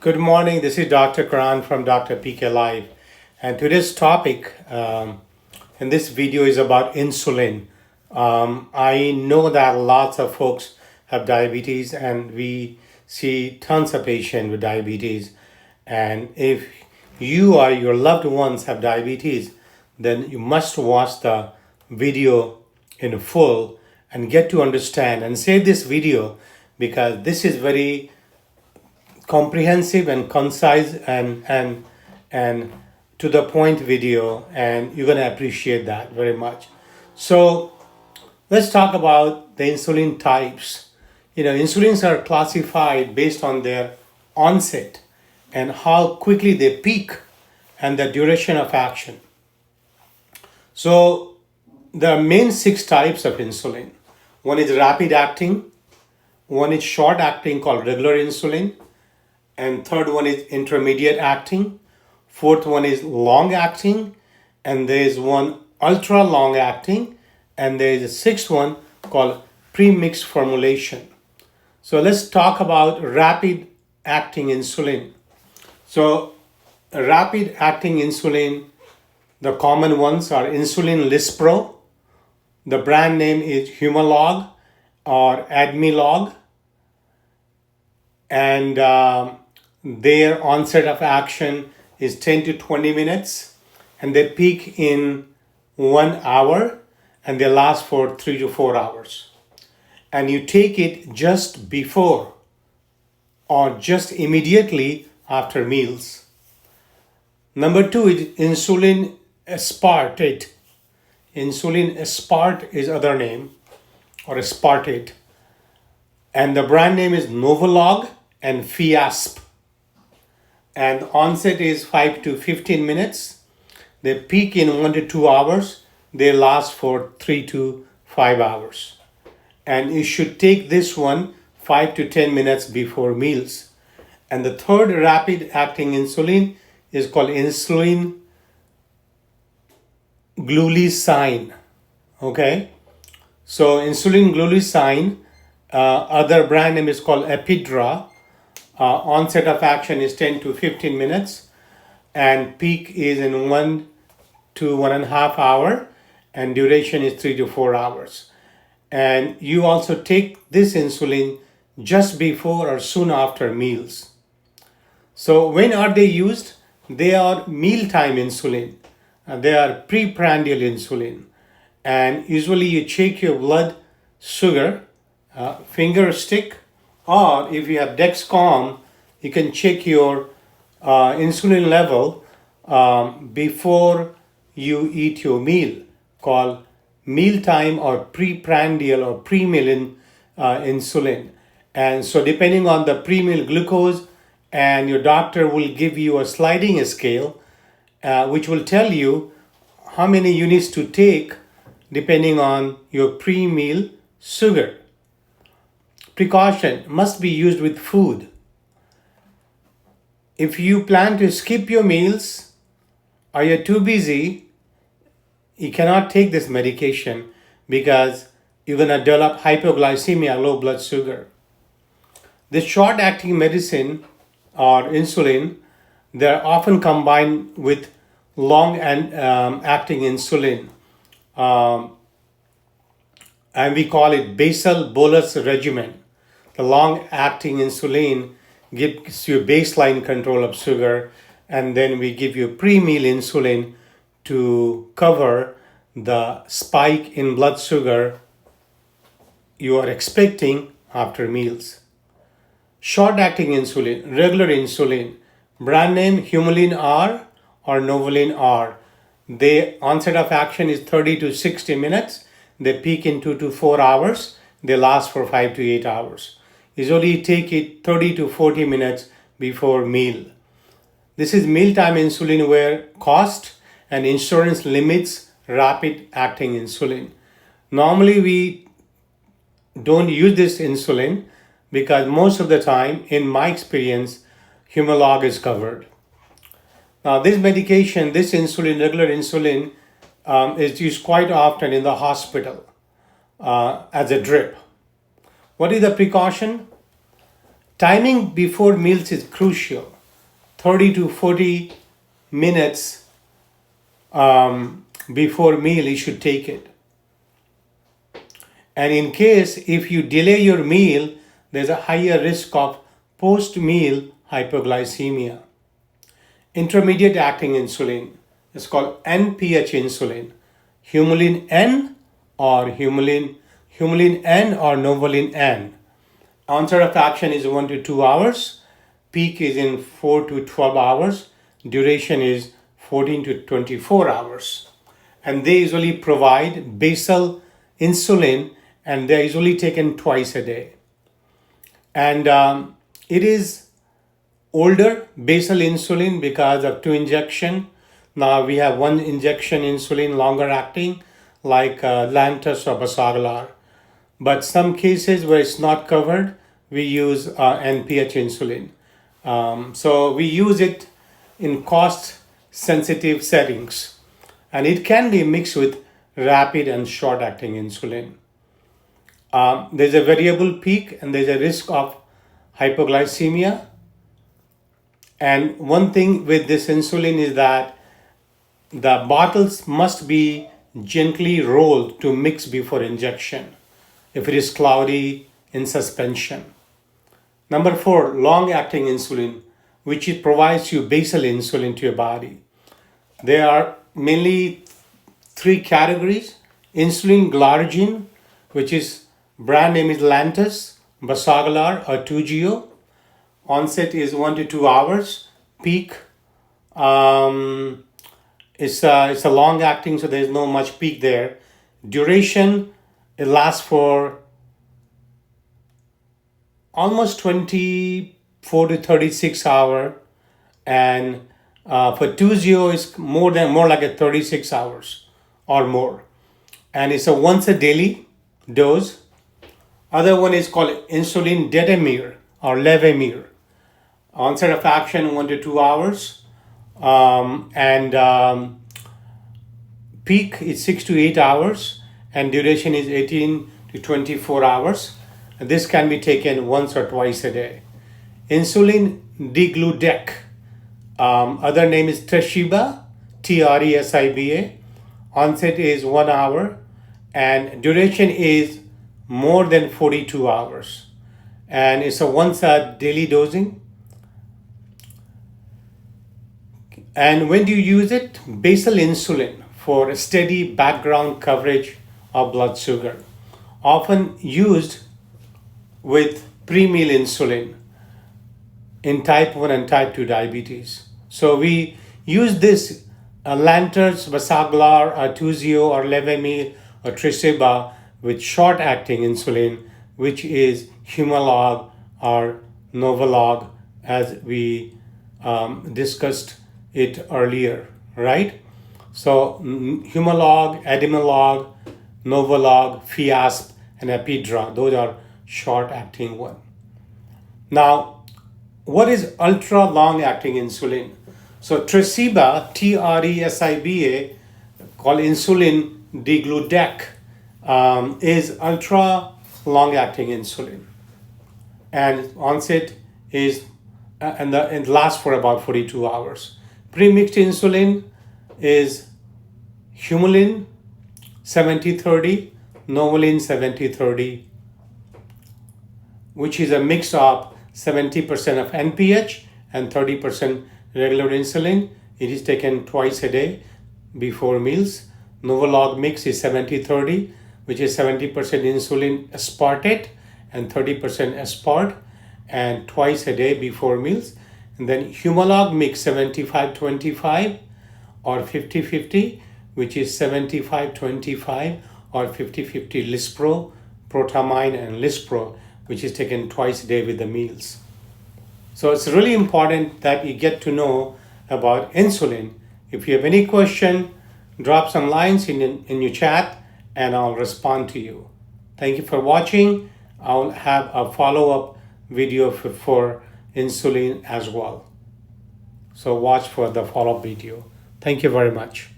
Good morning. This is Dr. Karan from Dr. PK Live. And today's topic in this video is about insulin. I know that lots of folks have diabetes and we see tons of patients with diabetes. And if you or your loved ones have diabetes, then you must watch the video in full and get to understand and save this video because this is very comprehensive and concise and to the point video, and you're going to appreciate that very much. So let's talk about the insulin types. Insulins are classified based on their onset and how quickly they peak and the duration of action. So there are main 6 types of insulin. One is rapid acting, one is short acting called regular insulin, and third one is intermediate acting, fourth one is long acting, and there is one ultra long acting, and there is a sixth one called premixed formulation. So let's talk about rapid acting insulin. So rapid acting insulin, the common ones are insulin lispro, the brand name is Humalog or Admelog, and their onset of action is 10 to 20 minutes, and they peak in 1 hour, and they last for 3 to 4 hours. And you take it just before or just immediately after meals. Number 2 is insulin aspartate. Insulin aspart is other name, or aspartate. And the brand name is Novolog and Fiasp. And the onset is 5 to 15 minutes. They peak in 1 to 2 hours. They last for 3 to 5 hours. And you should take this one 5 to 10 minutes before meals. And the third rapid acting insulin is called insulin glulisine. Okay? So insulin glulisine, other brand name is called Apidra. Onset of action is 10 to 15 minutes, and peak is in 1 to 1.5 hour, and duration is 3 to 4 hours. And you also take this insulin just before or soon after meals. So when are they used? They are mealtime insulin. They are prandial insulin. And usually you check your blood sugar, finger stick, or if you have Dexcom, you can check your insulin level before you eat your meal, called mealtime or pre-prandial or pre-meal insulin. And so depending on the pre-meal glucose, and your doctor will give you a sliding scale, which will tell you how many units to take depending on your pre-meal sugar. Precaution must be used with food. If you plan to skip your meals or you're too busy, you cannot take this medication because you're going to develop hypoglycemia, low blood sugar. The short-acting medicine or insulin, they're often combined with long and acting insulin. And we call it basal-bolus regimen. The long-acting insulin gives you baseline control of sugar, and then we give you pre-meal insulin to cover the spike in blood sugar you are expecting after meals. Short-acting insulin, regular insulin, brand name Humalog R or Novolog R. The onset of action is 30 to 60 minutes. They peak in 2 to 4 hours. They last for 5 to 8 hours. Usually take it 30 to 40 minutes before meal. This is mealtime insulin where cost and insurance limits rapid acting insulin. Normally we don't use this insulin because most of the time, in my experience, Humalog is covered. Now this medication, this insulin, regular insulin, is used quite often in the hospital as a drip. What is the precaution? Timing before meals is crucial. 30 to 40 minutes before meal, you should take it. And in case if you delay your meal, there's a higher risk of post-meal hypoglycemia. Intermediate acting insulin is called NPH insulin. Humulin N or Humulin N or Novolin N. Onset of action is 1 to 2 hours. Peak is in 4 to 12 hours. Duration is 14 to 24 hours. And they usually provide basal insulin, and they're usually taken twice a day. And it is older basal insulin because of 2 injection. Now we have 1 injection insulin, longer acting, like Lantus or Basagalar. But some cases where it's not covered, we use NPH insulin. So we use it in cost-sensitive settings. And it can be mixed with rapid and short-acting insulin. There's a variable peak and there's a risk of hypoglycemia. And one thing with this insulin is that the bottles must be gently rolled to mix before injection if it is cloudy in suspension. Number 4, long-acting insulin, which it provides you basal insulin to your body. There are mainly 3 categories. Insulin glargine, which is brand name is Lantus, Basagalar or 2GO. Onset is 1 to 2 hours. Peak it's a long acting, so there's no much peak there. Duration, it lasts for almost 24 to 36 hours, and for 2GO is more like a 36 hours or more, and it's a once a daily dose. Other one is called insulin detamir or levemir. Onset of action 1 to 2 hours, and peak is 6 to 8 hours, and duration is 18 to 24 hours. And this can be taken once or twice a day. Insulin degludec, other name is Tresiba, Tresiba. Onset is 1 hour, and duration is more than 42 hours. And it's a once a daily dosing. And when do you use it? Basal insulin for steady background coverage of blood sugar. Often used with pre-meal insulin in type 1 and type 2 diabetes. So we use this Lantus, Basagalar, or 2GO, or Levemir, or Tresiba with short-acting insulin, which is Humalog or Novolog, as we discussed it earlier, right? So Humalog, Admelog, Novolog, Fiasp, and Apidra, those are short-acting one. Now, what is ultra long-acting insulin? So Tresiba, Tresiba, called insulin degludec, is ultra long-acting insulin, and onset is and it lasts for about 42 hours. Premixed insulin is Humulin 70-30, Novolin 70-30, which is a mix of 70% of NPH and 30% regular insulin. It is taken twice a day before meals. Novolog mix is 70-30, which is 70% insulin aspartate and 30% aspart, and twice a day before meals. And then Humalog mix 75-25 or 50-50, which is 75-25 or 50-50 lispro, protamine, and lispro, which is taken twice a day with the meals. So it's really important that you get to know about insulin. If you have any question, drop some lines in your chat and I'll respond to you. Thank you for watching. I'll have a follow-up video for insulin as well. So watch for the follow-up video. Thank you very much.